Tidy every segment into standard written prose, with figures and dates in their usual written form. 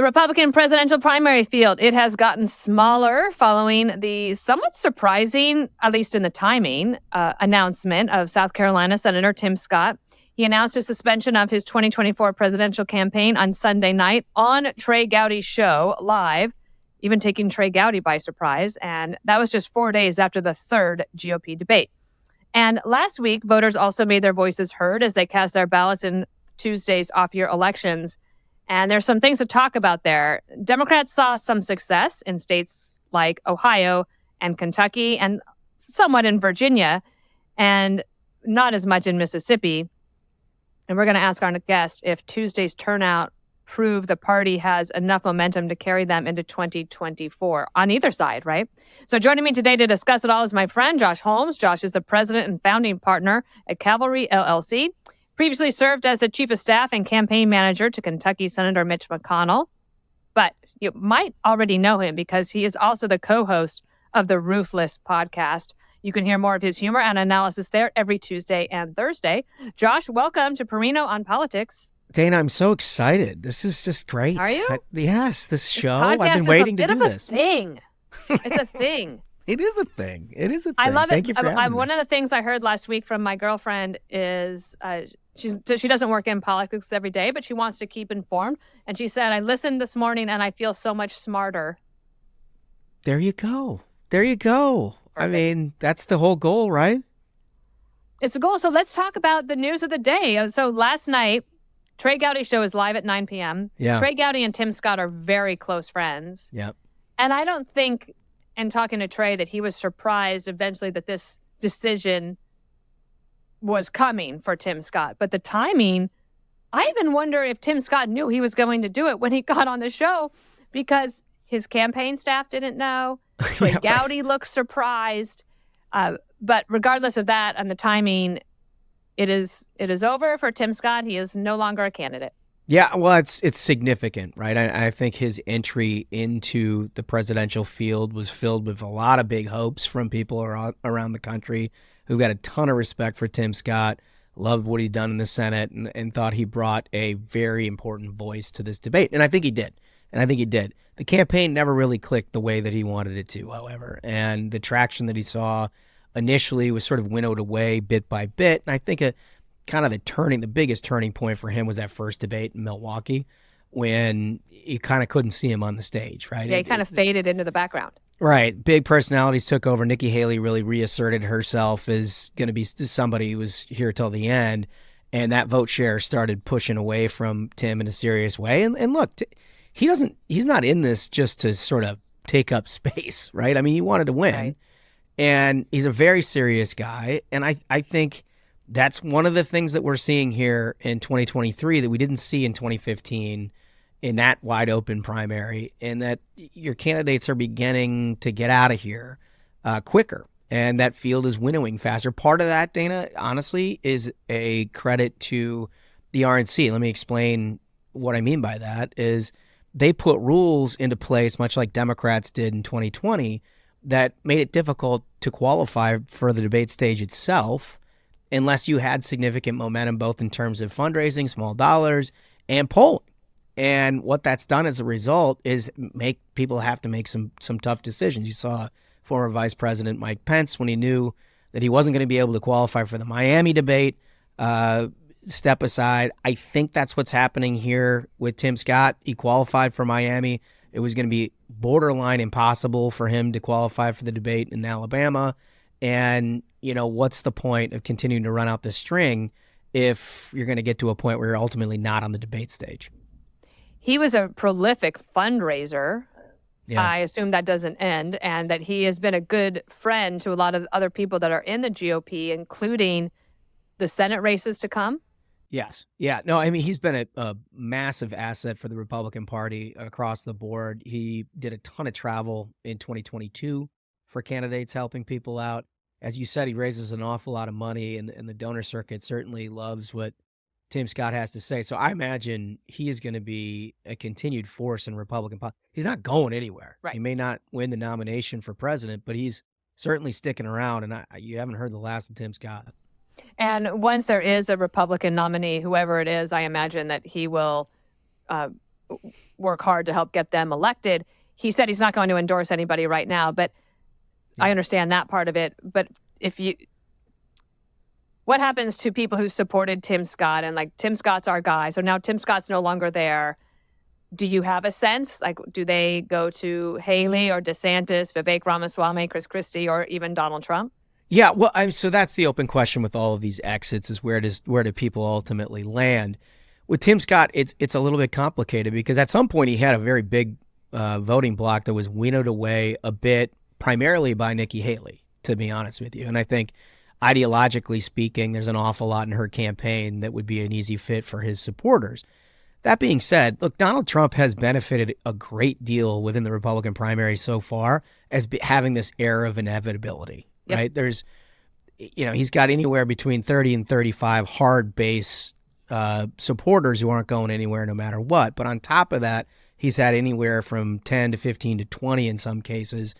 The Republican presidential primary field, it has gotten smaller following the somewhat surprising, at least in the timing, announcement of South Carolina Senator Tim Scott. He announced a suspension of his 2024 presidential campaign on Sunday night on Trey Gowdy's show live, even taking Trey Gowdy by surprise. And that was just 4 days after the third GOP debate. And last week, voters also made their voices heard as they cast their ballots in Tuesday's off-year elections. And there's some things to talk about there. Democrats saw some success in states like Ohio and Kentucky and somewhat in Virginia, and not as much in Mississippi. And we're going to ask our guest if Tuesday's turnout proved the party has enough momentum to carry them into 2024 on either side, right? So joining me today to discuss it all is my friend, Josh Holmes. Josh is the president and founding partner at Cavalry LLC. Previously served as the chief of staff and campaign manager to Kentucky Senator Mitch McConnell. But you might already know him because he is also the co-host of the Ruthless podcast. You can hear more of his humor and analysis there every Tuesday and Thursday. Josh, welcome to Perino on Politics. Dana, I'm so excited. This is just great. Are you? Yes, this show. I've been waiting to do this. It's a thing. It's a thing. It is a thing. It is a thing. I love it. Thank you for having me. One of the things I heard last week from my girlfriend is she doesn't work in politics every day, but she wants to keep informed. And she said, I listened this morning and I feel so much smarter. There you go. There you go. Perfect. I mean, that's the whole goal, right? It's the goal. So let's talk about the news of the day. So last night, Trey Gowdy's show is live at 9 p.m. Yeah. Trey Gowdy and Tim Scott are very close friends. Yep. And I don't think, in talking to Trey, that he was surprised eventually that this decision was coming for Tim Scott. But the timing, I even wonder if Tim Scott knew he was going to do it when he got on the show, because his campaign staff didn't know. Trey Gowdy looks surprised. But regardless of that and the timing, it is over for Tim Scott. He is no longer a candidate. Yeah, well, it's significant, right? I think his entry into the presidential field was filled with a lot of big hopes from people around the country who got a ton of respect for Tim Scott, loved what he'd done in the Senate, and thought he brought a very important voice to this debate. And I think he did. The campaign never really clicked the way that he wanted it to, however. And the traction that he saw initially was sort of winnowed away bit by bit. And I think the biggest turning point for him was that first debate in Milwaukee when you kind of couldn't see him on the stage, right? Yeah, he kind of faded into the background. Right. Big personalities took over. Nikki Haley really reasserted herself as going to be somebody who was here till the end. And that vote share started pushing away from Tim in a serious way. And look, he's not in this just to sort of take up space, right? I mean, he wanted to win. Right. And he's a very serious guy. And I think that's one of the things that we're seeing here in 2023 that we didn't see in 2015 in that wide open primary, and that your candidates are beginning to get out of here quicker, and that field is winnowing faster. Part of that, Dana, honestly, is a credit to the RNC. Let me explain what I mean by that. Is they put rules into place, much like Democrats did in 2020, that made it difficult to qualify for the debate stage itself unless you had significant momentum, both in terms of fundraising, small dollars, and polling. And what that's done as a result is make people have to make some tough decisions. You saw former Vice President Mike Pence, when he knew that he wasn't going to be able to qualify for the Miami debate, step aside. I think that's what's happening here with Tim Scott. He qualified for Miami. It was going to be borderline impossible for him to qualify for the debate in Alabama. And, what's the point of continuing to run out this string if you're going to get to a point where you're ultimately not on the debate stage? He was a prolific fundraiser. Yeah. I assume that doesn't end, and that he has been a good friend to a lot of other people that are in the GOP, including the Senate races to come. Yes. Yeah. No, I mean, he's been a massive asset for the Republican Party across the board. He did a ton of travel in 2022 for candidates, helping people out. As you said, he raises an awful lot of money, and the donor circuit certainly loves what Tim Scott has to say. So I imagine he is going to be a continued force in Republican politics. He's not going anywhere. Right. He may not win the nomination for president, but he's certainly sticking around. And you haven't heard the last of Tim Scott. And once there is a Republican nominee, whoever it is, I imagine that he will work hard to help get them elected. He said he's not going to endorse anybody right now, but I understand that part of it. But what happens to people who supported Tim Scott and like, Tim Scott's our guy, so now Tim Scott's no longer there? Do you have a sense? Like, do they go to Haley or DeSantis, Vivek Ramaswamy, Chris Christie, or even Donald Trump? Yeah, well, so that's the open question with all of these exits is where do people ultimately land? With Tim Scott, it's a little bit complicated because at some point he had a very big voting block that was winnowed away a bit, primarily by Nikki Haley, to be honest with you. And I think ideologically speaking, there's an awful lot in her campaign that would be an easy fit for his supporters. That being said, look, Donald Trump has benefited a great deal within the Republican primary so far as having this air of inevitability, right? There's, he's got anywhere between 30 and 35 hard base supporters who aren't going anywhere no matter what. But on top of that, he's had anywhere from 10 to 15 to 20 in some cases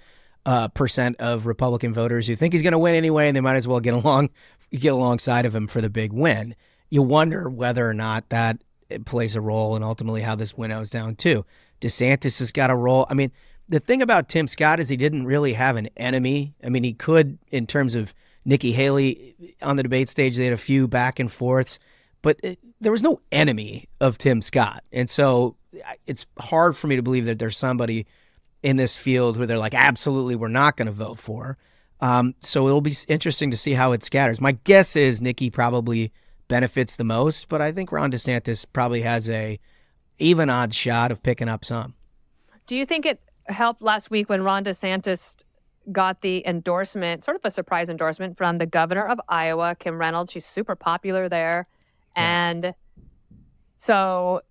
percent of Republican voters who think he's going to win anyway, and they might as well get alongside of him for the big win. You wonder whether or not that it plays a role in ultimately how this winnows down too. DeSantis has got a role. I mean, the thing about Tim Scott is he didn't really have an enemy. I mean, he could, in terms of Nikki Haley on the debate stage, they had a few back and forths, but there was no enemy of Tim Scott. And so it's hard for me to believe that there's somebody in this field who they're like, absolutely, we're not going to vote for. So it'll be interesting to see how it scatters. My guess is Nikki probably benefits the most, but I think Ron DeSantis probably has a even odd shot of picking up some. Do you think it helped last week when Ron DeSantis got the endorsement, sort of a surprise endorsement from the governor of Iowa, Kim Reynolds? She's super popular there. Yeah. And so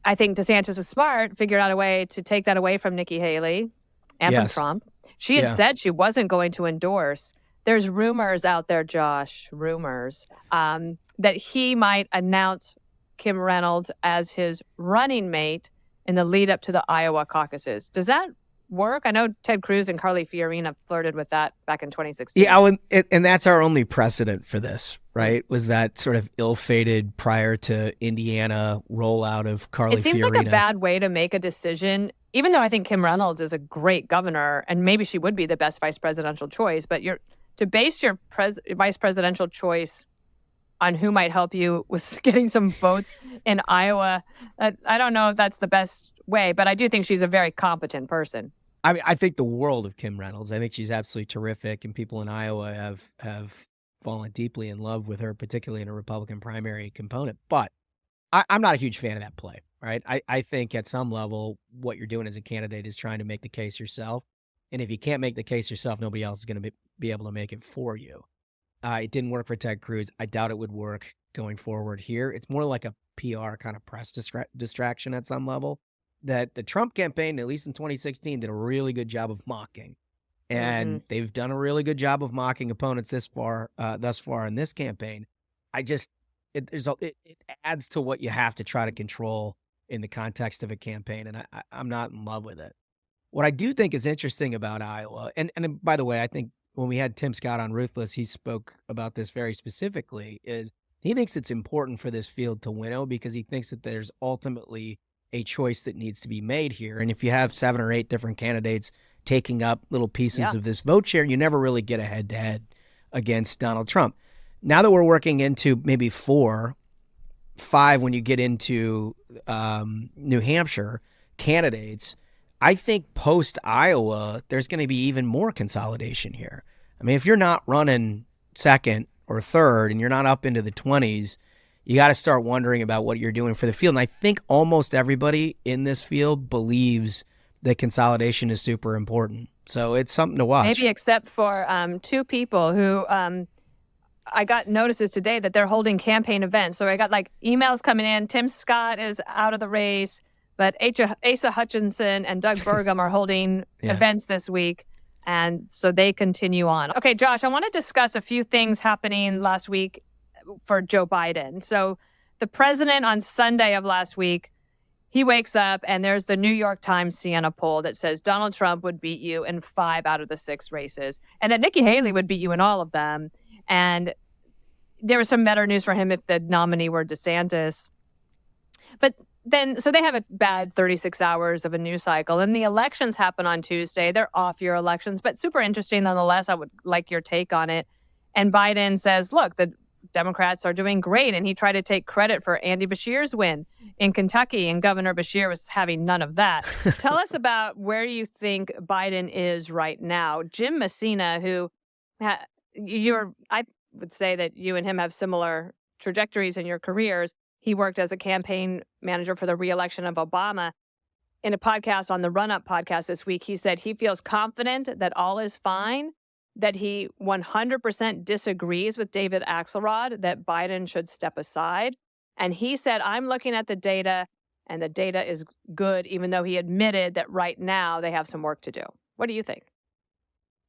I think DeSantis was smart, figured out a way to take that away from Nikki Haley and from Trump. She had said she wasn't going to endorse. There's rumors out there, Josh, that he might announce Kim Reynolds as his running mate in the lead up to the Iowa caucuses. Does that work? I know Ted Cruz and Carly Fiorina flirted with that back in 2016. Yeah, and that's our only precedent for this, right? Was that sort of ill-fated prior to Indiana rollout of Carly Fiorina. It seems like a bad way to make a decision, even though I think Kim Reynolds is a great governor, and maybe she would be the best vice presidential choice, but to base your vice presidential choice on who might help you with getting some votes in Iowa, I don't know if that's the best way, but I do think she's a very competent person. I mean, I think the world of Kim Reynolds. I think she's absolutely terrific, and people in Iowa have fallen deeply in love with her, particularly in a Republican primary component. But I'm not a huge fan of that play, right? I think at some level, what you're doing as a candidate is trying to make the case yourself. And if you can't make the case yourself, nobody else is going to be able to make it for you. It didn't work for Ted Cruz. I doubt it would work going forward here. It's more like a PR kind of press distraction at some level that the Trump campaign, at least in 2016, did a really good job of mocking. And they've done a really good job of mocking opponents thus far in this campaign. It adds to what you have to try to control in the context of a campaign, and I'm not in love with it. What I do think is interesting about Iowa, and by the way, I think when we had Tim Scott on Ruthless, he spoke about this very specifically, is he thinks it's important for this field to winnow because he thinks that there's ultimately a choice that needs to be made here. And if you have 7 or 8 different candidates taking up little pieces of this vote share, you never really get a head-to-head against Donald Trump. Now that we're working into maybe 4, 5 when you get into New Hampshire candidates, I think post-Iowa, there's going to be even more consolidation here. I mean, if you're not running second or third and you're not up into the 20s, you got to start wondering about what you're doing for the field. And I think almost everybody in this field believes that consolidation is super important. So it's something to watch. Maybe except for 2 people who I got notices today that they're holding campaign events. So I got like emails coming in. Tim Scott is out of the race, but Asa Hutchinson and Doug Burgum are holding events this week. And so they continue on. Okay, Josh, I want to discuss a few things happening last week for Joe Biden. So the president on Sunday of last week, he wakes up and there's the New York Times Siena poll that says Donald Trump would beat you in 5 out of the 6 races and that Nikki Haley would beat you in all of them. And there was some better news for him if the nominee were DeSantis. But so they have a bad 36 hours of a news cycle, and the elections happen on Tuesday. They're off-year elections, but super interesting nonetheless. I would like your take on it. And Biden says, look, the Democrats are doing great, and he tried to take credit for Andy Beshear's win in Kentucky, and Governor Beshear was having none of that. Tell us about where you think Biden is right now. Jim Messina, who I would say that you and him have similar trajectories in your careers. He worked as a campaign manager for the reelection of Obama. In a podcast on the Run Up podcast this week, he said he feels confident that all is fine, that he 100% disagrees with David Axelrod, that Biden should step aside. And he said, I'm looking at the data, and the data is good, even though he admitted that right now they have some work to do. What do you think?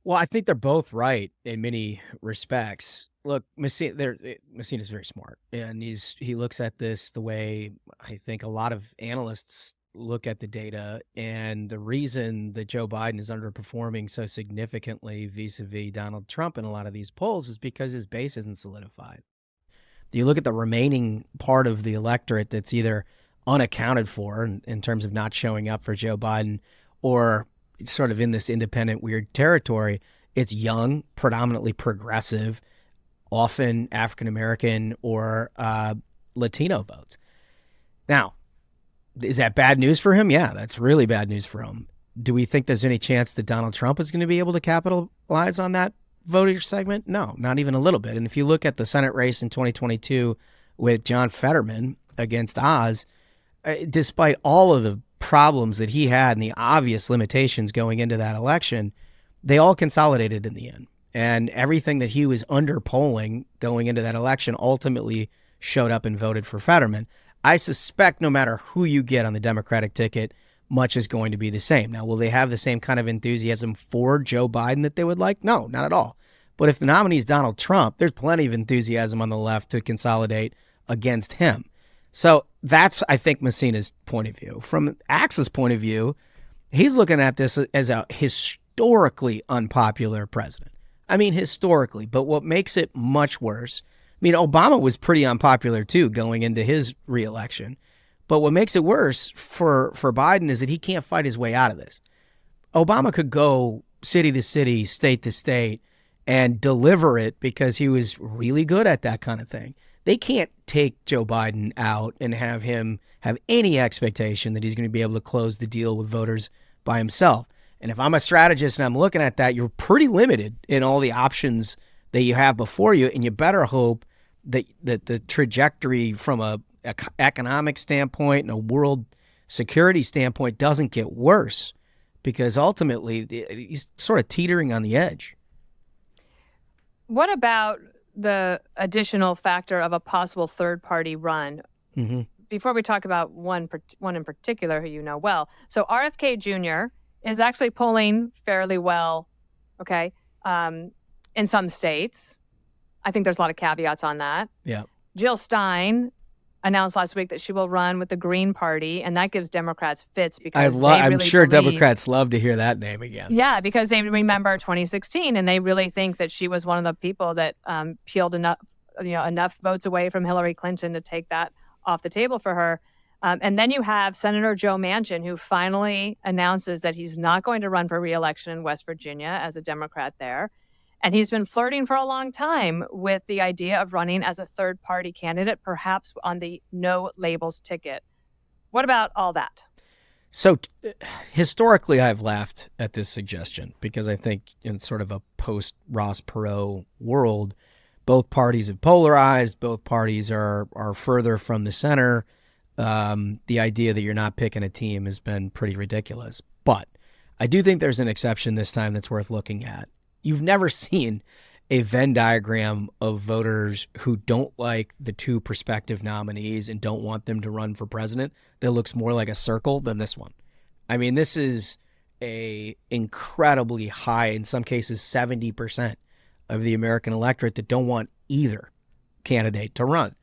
Well, I think they're both right in many respects. Look, Messina's very smart, and he looks at this the way I think a lot of analysts look at the data. And the reason that Joe Biden is underperforming so significantly vis-a-vis Donald Trump in a lot of these polls is because his base isn't solidified. You look at the remaining part of the electorate that's either unaccounted for in terms of not showing up for Joe Biden, or sort of in this independent weird territory. It's young, predominantly progressive, often African-American or Latino votes. Now, is that bad news for him? Yeah, that's really bad news for him. Do we think there's any chance that Donald Trump is going to be able to capitalize on that voter segment? No, not even a little bit. And if you look at the Senate race in 2022 with John Fetterman against Oz, despite all of the problems that he had and the obvious limitations going into that election, they all consolidated in the end. And everything that he was underpolling going into that election ultimately showed up and voted for Fetterman. I suspect no matter who you get on the Democratic ticket, much is going to be the same. Now, will they have the same kind of enthusiasm for Joe Biden that they would like? No, not at all. But if the nominee is Donald Trump, there's plenty of enthusiasm on the left to consolidate against him. So that's, I think, Messina's point of view. From Axe's point of view, he's looking at this as a historically unpopular president. I mean, historically. But what makes it much worse, I mean, Obama was pretty unpopular, too, going into his reelection. But what makes it worse for Biden is that he can't fight his way out of this. Obama could go city to city, state to state, and deliver it because he was really good at that kind of thing. They can't take Joe Biden out and have him have any expectation that he's going to be able to close the deal with voters by himself. And if I'm a strategist and I'm looking at that, you're pretty limited in all the options that you have before you, and you better hope that the trajectory from a economic standpoint and a world security standpoint doesn't get worse, because ultimately he's sort of teetering on the edge. What about the additional factor of a possible third-party run? Mm-hmm. Before we talk about one in particular who you know well. So RFK Jr. is actually polling fairly well, okay, in some states. I think there's a lot of caveats on that. Yeah. Jill Stein announced last week that she will run with the Green Party, and that gives Democrats fits because I'm sure Democrats love to hear that name again. Yeah, because they remember 2016, and they really think that she was one of the people that peeled enough votes away from Hillary Clinton to take that off the table for her. And then you have Senator Joe Manchin, who finally announces that he's not going to run for re-election in West Virginia as a Democrat there. And he's been flirting for a long time with the idea of running as a third-party candidate, perhaps on the no labels ticket. What about all that? So historically, I've laughed at this suggestion because I think in sort of a post-Ross Perot world, both parties have polarized. Both parties are further from the center. The idea that you're not picking a team has been pretty ridiculous. But I do think there's an exception this time that's worth looking at. You've never seen a Venn diagram of voters who don't like the two prospective nominees and don't want them to run for president that looks more like a circle than this one. I mean, this is a incredibly high, in some cases 70% of the American electorate that don't want either candidate to run.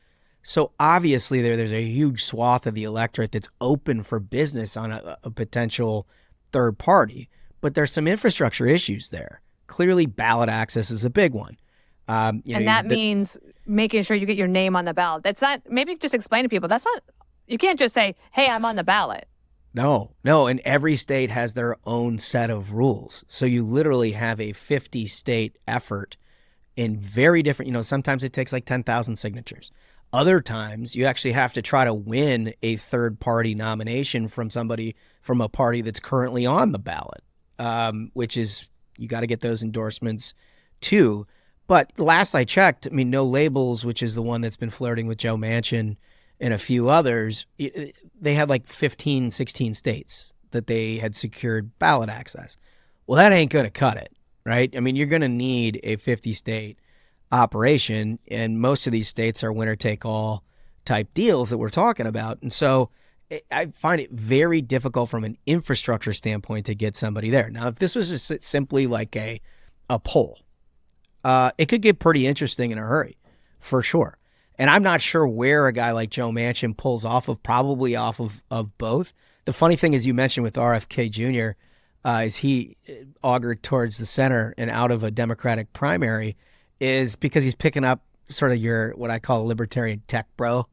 So obviously there's a huge swath of the electorate that's open for business on a potential third party, but there's some infrastructure issues there. Clearly, ballot access is a big one. And that means making sure you get your name on the ballot. That's not, maybe just explain to people, that's not You can't just say, hey, I'm on the ballot. No. And every state has their own set of rules. So you literally have a 50-state effort in very different, sometimes it takes like 10,000 signatures. Other times you actually have to try to win a third-party nomination from somebody from a party that's currently on the ballot, which is, you got to get those endorsements too. But last I checked, No Labels, which is the one that's been flirting with Joe Manchin and a few others, they had like 15, 16 states that they had secured ballot access. Well, that ain't going to cut it, right? You're going to need a 50-state operation, and most of these states are winner-take-all type deals that we're talking about. And so I find it very difficult from an infrastructure standpoint to get somebody there. Now, if this was just simply like a poll, it could get pretty interesting in a hurry, for sure. And I'm not sure where a guy like Joe Manchin pulls off of, probably off of both. The funny thing is, you mentioned with RFK Jr., is he augured towards the center and out of a Democratic primary, is because he's picking up sort of your, what I call libertarian tech bro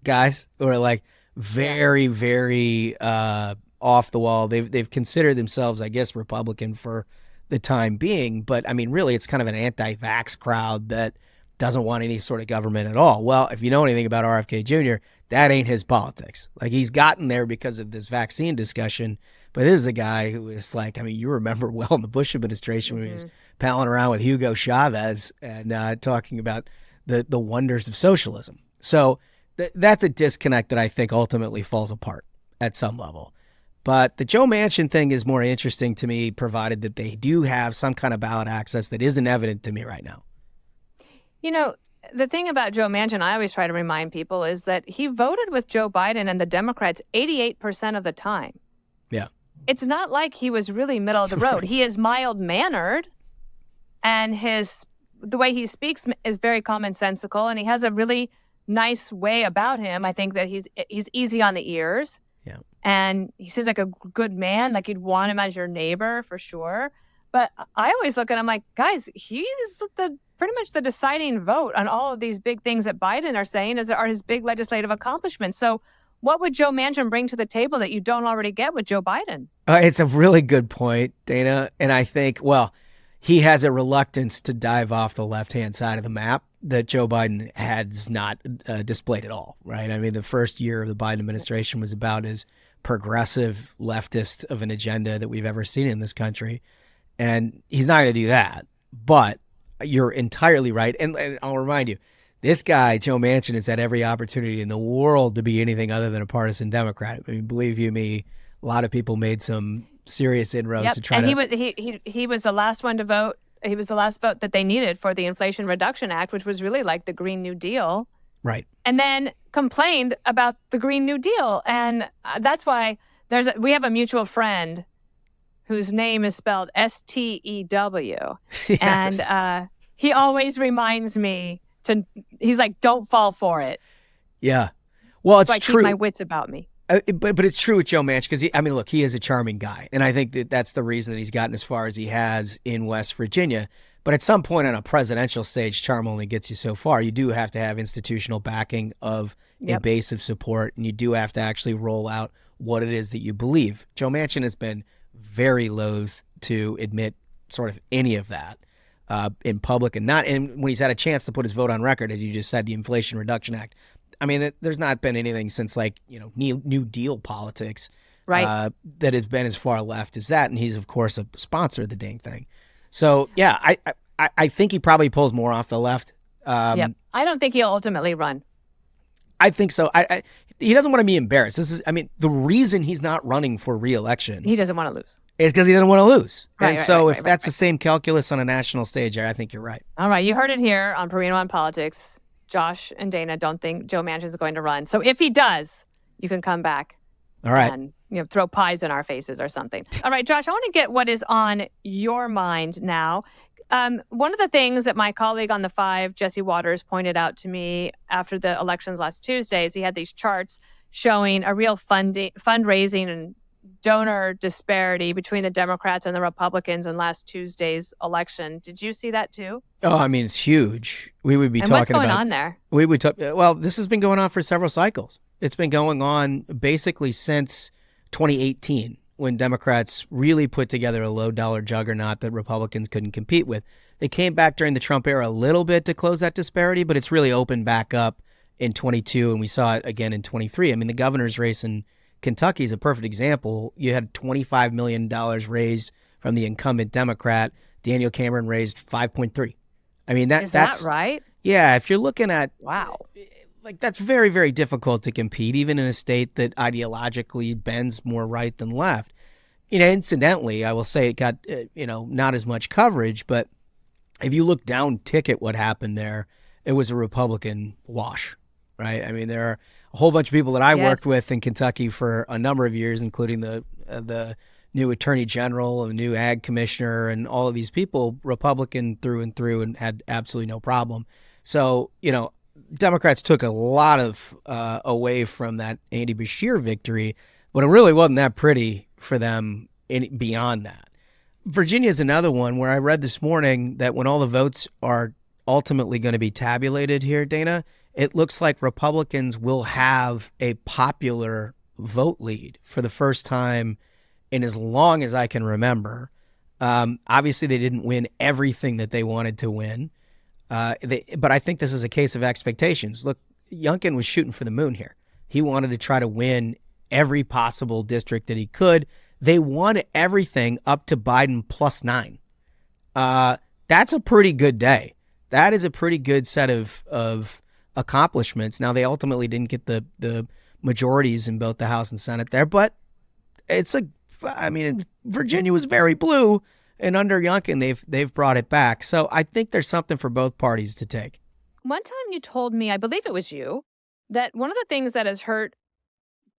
guys, who are like very, very off the wall. They've considered themselves, I guess, Republican for the time being. But really, it's kind of an anti-vax crowd that doesn't want any sort of government at all. Well, if you know anything about RFK Jr., that ain't his politics. Like, he's gotten there because of this vaccine discussion, but this is a guy who is like, you remember well in the Bush administration when he was palling around with Hugo Chavez and talking about the wonders of socialism. So that's a disconnect that I think ultimately falls apart at some level. But the Joe Manchin thing is more interesting to me, provided that they do have some kind of ballot access that isn't evident to me right now. The thing about Joe Manchin, I always try to remind people, is that he voted with Joe Biden and the Democrats 88% of the time. Yeah. It's not like he was really middle of the road. He is mild-mannered, and the way he speaks is very commonsensical, and he has a really nice way about him. I think that he's easy on the ears. Yeah. And he seems like a good man, like you'd want him as your neighbor for sure. But I always look at him like, guys, he's pretty much the deciding vote on all of these big things that Biden are saying are his big legislative accomplishments. So what would Joe Manchin bring to the table that you don't already get with Joe Biden? It's a really good point, Dana. And I think, he has a reluctance to dive off the left-hand side of the map that Joe Biden has not displayed at all, right? The first year of the Biden administration was about as progressive leftist of an agenda that we've ever seen in this country. And he's not going to do that. But you're entirely right. And I'll remind you, this guy, Joe Manchin, has had every opportunity in the world to be anything other than a partisan Democrat. Believe you me, a lot of people made some serious inroads to try to. He was the last one to vote. He was the last vote that they needed for the Inflation Reduction Act, which was really like the Green New Deal. Right. And then complained about the Green New Deal. And that's why we have a mutual friend whose name is spelled Stew. Yes. And he always reminds me he's like, don't fall for it. Yeah. Well, it's so I true. keep my wits about me. But it's true with Joe Manchin because, look, he is a charming guy. And I think that's the reason that he's gotten as far as he has in West Virginia. But at some point on a presidential stage, charm only gets you so far. You do have to have institutional backing of a base of support, and you do have to actually roll out what it is that you believe. Joe Manchin has been very loath to admit sort of any of that in public, and when he's had a chance to put his vote on record, as you just said, the Inflation Reduction Act. There's not been anything since New Deal politics, right? That has been as far left as that, and he's of course a sponsor of the dang thing. So yeah, I think he probably pulls more off the left. I don't think he'll ultimately run. I think so. He doesn't want to be embarrassed. The reason he's not running for re-election, he doesn't want to lose. Is because he doesn't want to lose. Right, if that's the same calculus on a national stage, I think you're right. All right, you heard it here on Perino on Politics. Josh and Dana don't think Joe Manchin is going to run. So if he does, you can come back. All right. And throw pies in our faces or something. All right, Josh, I want to get what is on your mind now. One of the things that my colleague on The Five, Jesse Waters, pointed out to me after the elections last Tuesday is he had these charts showing a real fundraising and donor disparity between the Democrats and the Republicans in last Tuesday's election. Did you see that too? Oh, it's huge. We would be talking about... what's going on there? We would talk... Well, this has been going on for several cycles. It's been going on basically since 2018, when Democrats really put together a low dollar juggernaut that Republicans couldn't compete with. They came back during the Trump era a little bit to close that disparity, but it's really opened back up in 22, and we saw it again in 23. I mean, the governor's race in Kentucky is a perfect example. You had $25 million raised from the incumbent Democrat. Daniel Cameron raised 5.3. I mean, Is that right? Yeah, if you're looking at, Wow. like, that's very, very difficult to compete, even in a state that ideologically bends more right than left. Incidentally, I will say it got, not as much coverage, but if you look down ticket what happened there, it was a Republican wash, right? I mean, there are a whole bunch of people that I worked with in Kentucky for a number of years, including the new attorney general and the new ag commissioner and all of these people, Republican through and through, and had absolutely no problem. So, Democrats took a lot of away from that Andy Beshear victory, but it really wasn't that pretty for them beyond that. Virginia is another one where I read this morning that when all the votes are ultimately going to be tabulated here, Dana, it looks like Republicans will have a popular vote lead for the first time in as long as I can remember. Obviously, they didn't win everything that they wanted to win, but I think this is a case of expectations. Look, Youngkin was shooting for the moon here. He wanted to try to win every possible district that he could. They won everything up to Biden +9. That's a pretty good day. That is a pretty good set of accomplishments. Now, they ultimately didn't get the majorities in both the House and Senate there, but Virginia was very blue, and under Youngkin, they've brought it back. So I think there's something for both parties to take. One time you told me, I believe it was you, that one of the things that has hurt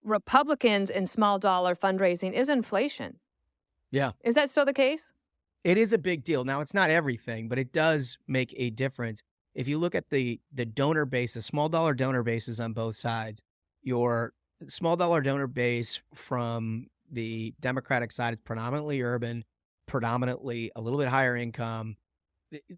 Republicans in small dollar fundraising is inflation. Yeah. Is that still the case? It is a big deal. Now, it's not everything, but it does make a difference. If you look at the donor base, the small dollar donor bases on both sides, your small dollar donor base from the Democratic side is predominantly urban, predominantly a little bit higher income.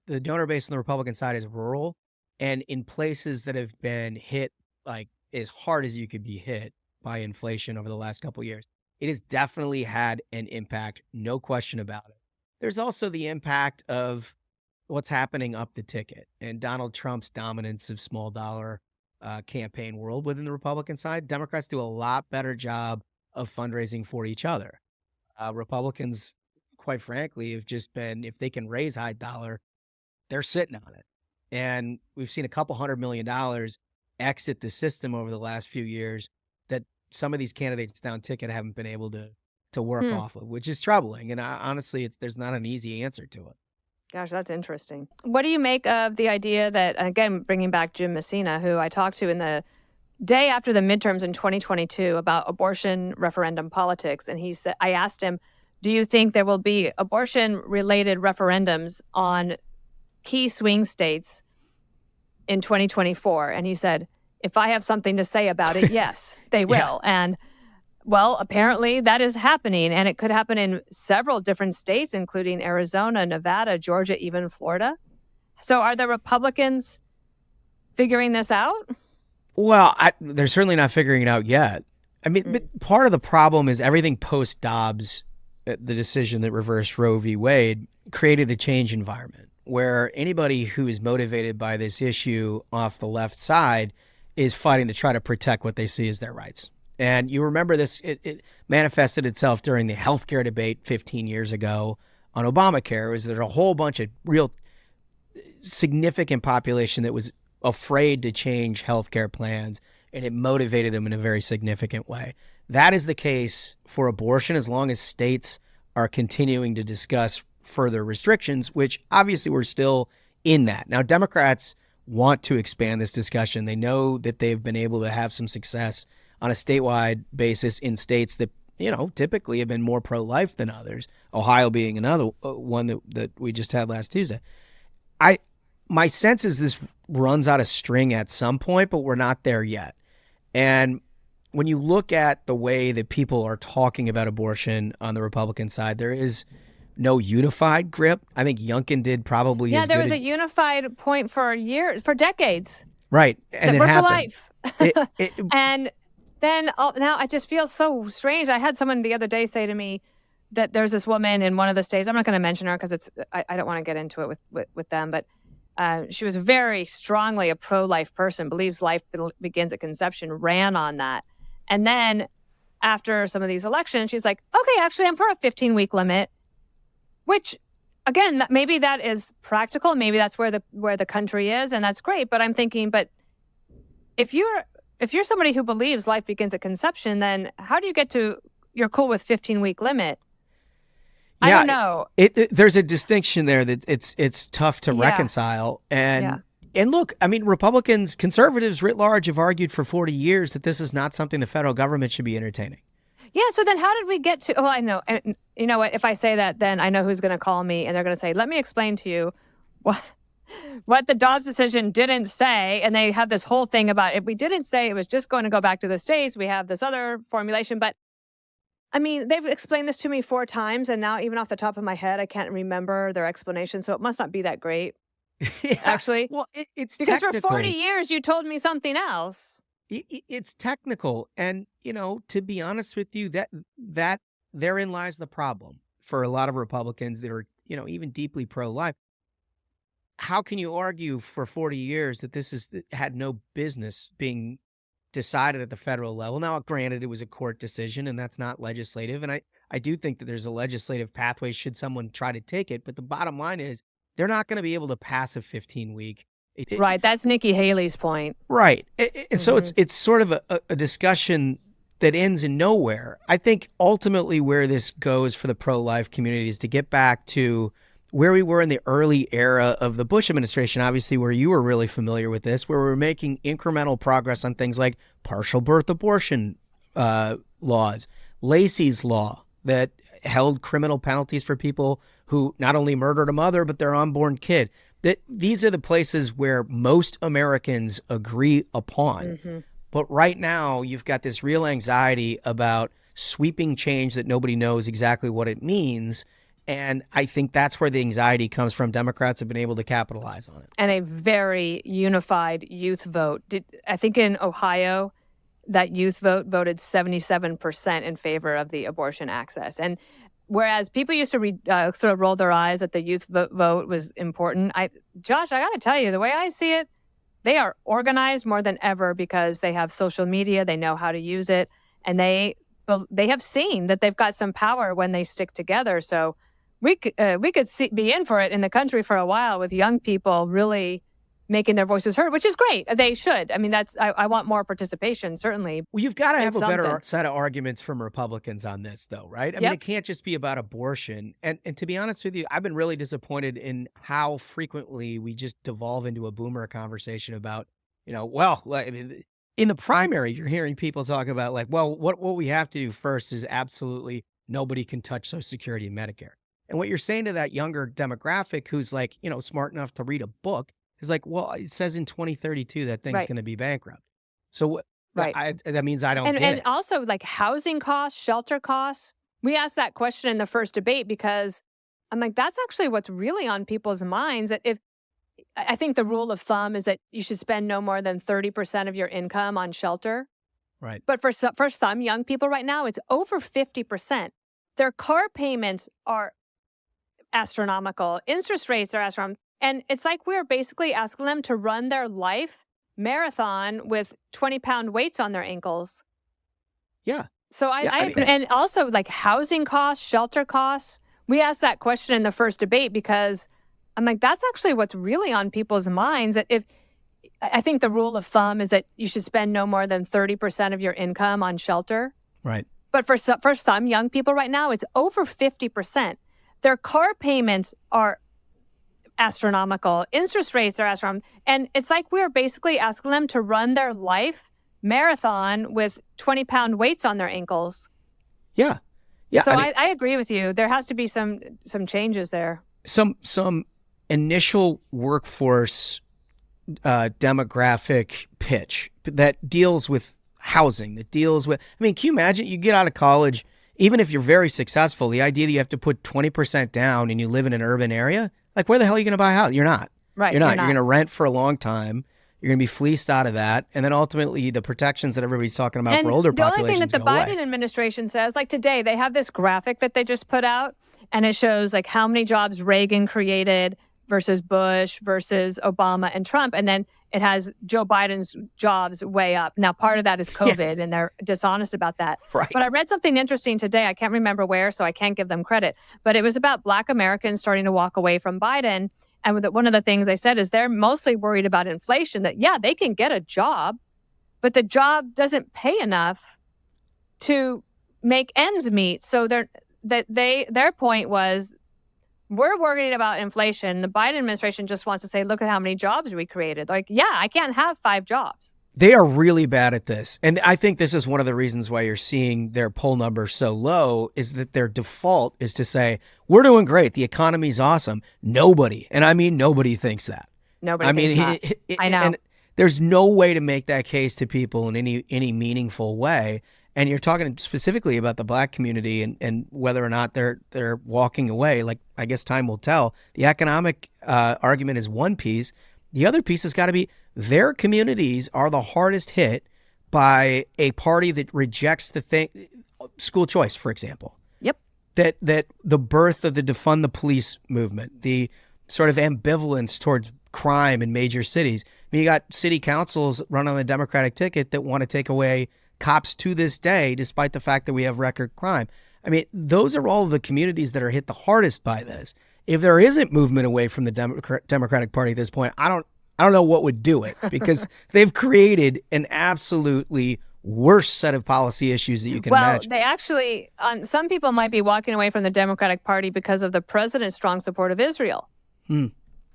The donor base on the Republican side is rural, and in places that have been hit like as hard as you could be hit by inflation over the last couple of years. It has definitely had an impact, no question about it. There's also the impact of what's happening up the ticket and Donald Trump's dominance of small dollar campaign world within the Republican side. Democrats do a lot better job of fundraising for each other. Republicans, quite frankly, have just been, if they can raise high dollar, they're sitting on it. And we've seen a couple $100 million exit the system over the last few years that some of these candidates down ticket haven't been able to work off of, which is troubling. And honestly, there's not an easy answer to it. Gosh, that's interesting. What do you make of the idea that, again, bringing back Jim Messina, who I talked to in the day after the midterms in 2022 about abortion referendum politics, and he said, I asked him, do you think there will be abortion-related referendums on key swing states in 2024? And he said, if I have something to say about it, yes, they will. Yeah. And well, apparently that is happening, and it could happen in several different states, including Arizona, Nevada, Georgia, even Florida. So are the Republicans figuring this out? Well, they're certainly not figuring it out yet. I mean, but part of the problem is everything post-Dobbs, the decision that reversed Roe v. Wade, created a change environment where anybody who is motivated by this issue off the left side is fighting to try to protect what they see as their rights. And you remember this, it manifested itself during the healthcare debate 15 years ago on Obamacare. There's a whole bunch of real significant population that was afraid to change healthcare plans, and it motivated them in a very significant way. That is the case for abortion as long as states are continuing to discuss further restrictions, which obviously we're still in that. Now, Democrats want to expand this discussion. They know that they've been able to have some success on a statewide basis in states that, typically have been more pro-life than others, Ohio being another one that we just had last Tuesday. My sense is this runs out of string at some point, but we're not there yet. And when you look at the way that people are talking about abortion on the Republican side, there is no unified grip. I think Youngkin did probably as good. Yeah, there was a unified point for years, for decades. Right. And that it we're happened. for life. And then now it just feels so strange. I had someone the other day say to me that there's this woman in one of the states. I'm not going to mention her because I don't want to get into it with them, but she was very strongly a pro-life person, believes life begins at conception, ran on that. And then after some of these elections, she's like, okay, actually, I'm for a 15-week limit, which, again, maybe that is practical. Maybe that's where the country is, and that's great. But I'm thinking, but if you're somebody who believes life begins at conception, then how do you get to you're cool with 15-week limit? Yeah, I don't know. There's a distinction there that it's tough to reconcile. And look, I mean, Republicans, conservatives writ large have argued for 40 years that this is not something the federal government should be entertaining. Yeah, so then how did we get to, I know, and you know what, if I say that, then I know who's going to call me, and they're going to say, let me explain to you what the Dobbs decision didn't say, and they have this whole thing about, if we didn't say it was just going to go back to the states, we have this other formulation, but I mean, they've explained this to me 4 times, and now even off the top of my head, I can't remember their explanation, so it must not be that great, actually. Well, it's because technical. For 40 years, you told me something else. It's technical, and to be honest with you, that therein lies the problem for a lot of Republicans that are even deeply pro-life. How can you argue for 40 years that this had no business being decided at the federal level? Now, granted, it was a court decision, and that's not legislative, and I do think that there's a legislative pathway should someone try to take it, but the bottom line is they're not going to be able to pass a 15-week. Right, that's Nikki Haley's point. Right, and so it's sort of a discussion that ends in nowhere. I think ultimately where this goes for the pro-life community is to get back to where we were in the early era of the Bush administration, obviously, where you were really familiar with this, where we were making incremental progress on things like partial birth abortion laws, Lacey's law that held criminal penalties for people who not only murdered a mother, but their unborn kid. These are the places where most Americans agree upon. Mm-hmm. But right now, you've got this real anxiety about sweeping change that nobody knows exactly what it means. And I think that's where the anxiety comes from. Democrats have been able to capitalize on it. And a very unified youth vote. I think in Ohio, that youth vote voted 77% in favor of the abortion access. And whereas people used to sort of roll their eyes that the youth vote was important, Josh, I got to tell you, the way I see it, they are organized more than ever because they have social media, they know how to use it, and they have seen that they've got some power when they stick together. So we could be in for it in the country for a while with young people really making their voices heard, which is great. They should. I mean, I want more participation, certainly. Well, you've got to have a better set of arguments from Republicans on this, though, right? I mean, it can't just be about abortion. And to be honest with you, I've been really disappointed in how frequently we just devolve into a boomer conversation about, in the primary, you're hearing people talk about what we have to do first is absolutely nobody can touch Social Security and Medicare. And what you're saying to that younger demographic who's smart enough to read a book is well, it says in 2032 that thing's going to be bankrupt. So that means I don't get it. And also housing costs, shelter costs. We asked that question in the first debate because I'm that's actually what's really on people's minds. I think the rule of thumb is that you should spend no more than 30% of your income on shelter. Right. But for some young people right now, it's over 50%. Their car payments are astronomical. Interest rates are astronomical. And it's we're basically asking them to run their life marathon with 20-pound weights on their ankles. Yeah. So and also housing costs, shelter costs. We asked that question in the first debate because I'm that's actually what's really on people's minds. I think the rule of thumb is that you should spend no more than 30% of your income on shelter. Right. But for some young people right now, it's over 50%. Their car payments are astronomical. Interest rates are astronomical. And it's we're basically asking them to run their life marathon with 20-pound weights on their ankles. Yeah. Yeah. So I agree with you. There has to be some changes there. Some initial workforce demographic pitch that deals with housing, that deals with, can you imagine you get out of college, even if you're very successful, the idea that you have to put 20% down and you live in an urban area, where the hell are you going to buy a house? You're not. Right. You're not. You're going to rent for a long time. You're going to be fleeced out of that. And then ultimately the protections that everybody's talking about And for older the only thing populations that the go away. Biden administration says, like today, they have this graphic that they just put out, and it shows like how many jobs Reagan created versus Bush versus Obama and Trump. And then it has Joe Biden's jobs way up. Now, part of that is COVID, and they're dishonest about that. Right. But I read something interesting today. I can't remember where, so I can't give them credit. But it was about Black Americans starting to walk away from Biden. And one of the things they said is they're mostly worried about inflation, that, yeah, they can get a job, but the job doesn't pay enough to make ends meet. So their point was, we're worried about inflation. The Biden administration just wants to say, look at how many jobs we created. Like, yeah, I can't have 5 jobs. They are really bad at this. And I think this is one of the reasons why you're seeing their poll numbers so low, is that their default is to say, we're doing great. The economy's awesome. Nobody, and I mean nobody, thinks that. Nobody thinks that. I know. And there's no way to make that case to people in any meaningful way. And you're talking specifically about the Black community and whether or not they're walking away. Like, I guess time will tell. The economic argument is one piece. The other piece has got to be their communities are the hardest hit by a party that rejects school choice, for example. Yep. That the birth of the defund the police movement, the sort of ambivalence towards crime in major cities. I mean, you got city councils run on the Democratic ticket that want to take away cops to this day, despite the fact that we have record crime. I mean, those are all the communities that are hit the hardest by this. If there isn't movement away from the Democratic Party at this point, I don't know what would do it, because they've created an absolutely worst set of policy issues that you can imagine. Well, they actually, some people might be walking away from the Democratic Party because of the president's strong support of Israel,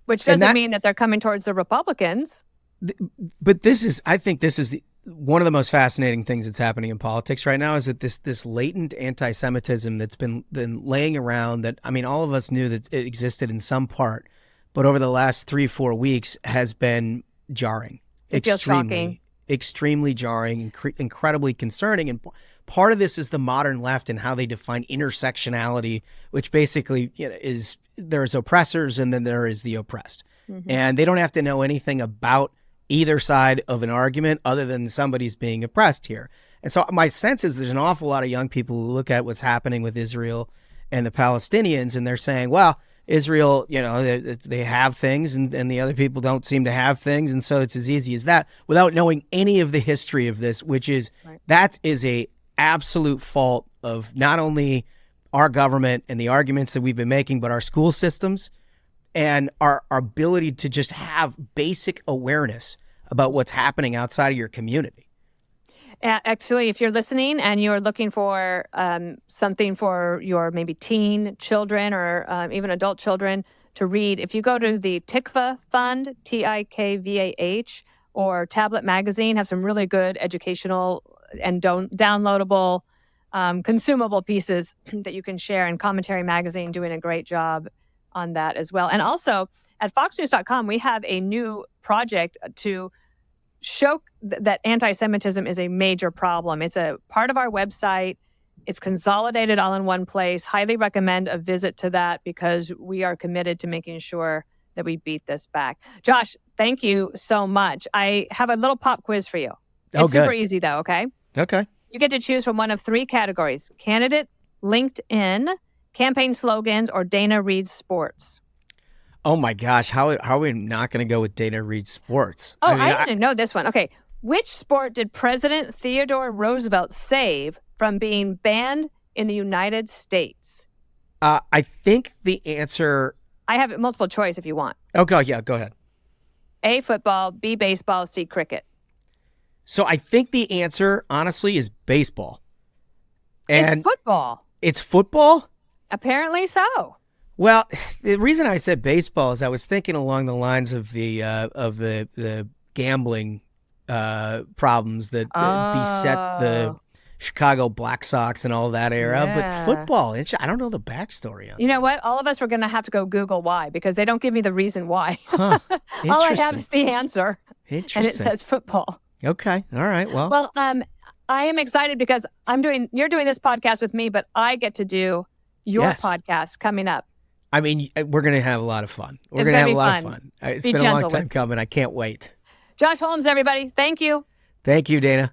which doesn't mean that they're coming towards the Republicans. But I think this is one of the most fascinating things that's happening in politics right now, is that this latent anti-Semitism that's been laying around, that, I mean, all of us knew that it existed in some part, but over the last 3-4 weeks has been jarring. It feels shocking. Extremely jarring, incredibly concerning. And part of this is the modern left and how they define intersectionality, which basically, is there's oppressors and then there is the oppressed. Mm-hmm. And they don't have to know anything about either side of an argument other than somebody's being oppressed here. And so my sense is there's an awful lot of young people who look at what's happening with Israel and the Palestinians, and they're saying, well, Israel, they have things and the other people don't seem to have things. And so it's as easy as that, without knowing any of the history of this, which is, that is a absolute fault of not only our government and the arguments that we've been making, but our school systems and our ability to just have basic awareness about what's happening outside of your community. Actually, if you're listening and you're looking for something for your maybe teen children or even adult children to read, if you go to the Tikva Fund, TIKVAH, or Tablet Magazine, have some really good educational and downloadable, consumable pieces that you can share. And Commentary Magazine doing a great job on that as well. And also at foxnews.com, we have a new project to show that anti-Semitism is a major problem. It's a part of our website. It's consolidated all in one place. Highly recommend a visit to that, because we are committed to making sure that we beat this back. Josh, thank you so much. I have a little pop quiz for you. It's super easy though, okay? Okay. You get to choose from one of 3 categories: candidate, LinkedIn, campaign slogans, or Dana Reed Sports. Oh my gosh, how are we not going to go with Dana Reed Sports? Oh, I didn't know this one. Okay. Which sport did President Theodore Roosevelt save from being banned in the United States? I think the answer... I have multiple choice if you want. Okay, yeah, go ahead. A, football, B, baseball, C, cricket. So I think the answer, honestly, is baseball. And it's football. It's football? Apparently so. Well, the reason I said baseball is I was thinking along the lines of the gambling problems that beset the Chicago Black Sox and all that era. Yeah. But football, I don't know the backstory on it. You know what? All of us were going to have to go Google why, because they don't give me the reason why. Huh. All I have is the answer. Interesting. And it says football. Okay. All right. Well, I am excited because you're doing this podcast with me, but I get to do your podcast coming up. I mean, we're going to have a lot of fun. We're going to have a lot of fun. It's been a long time coming. I can't wait. Josh Holmes, everybody. Thank you. Thank you, Dana.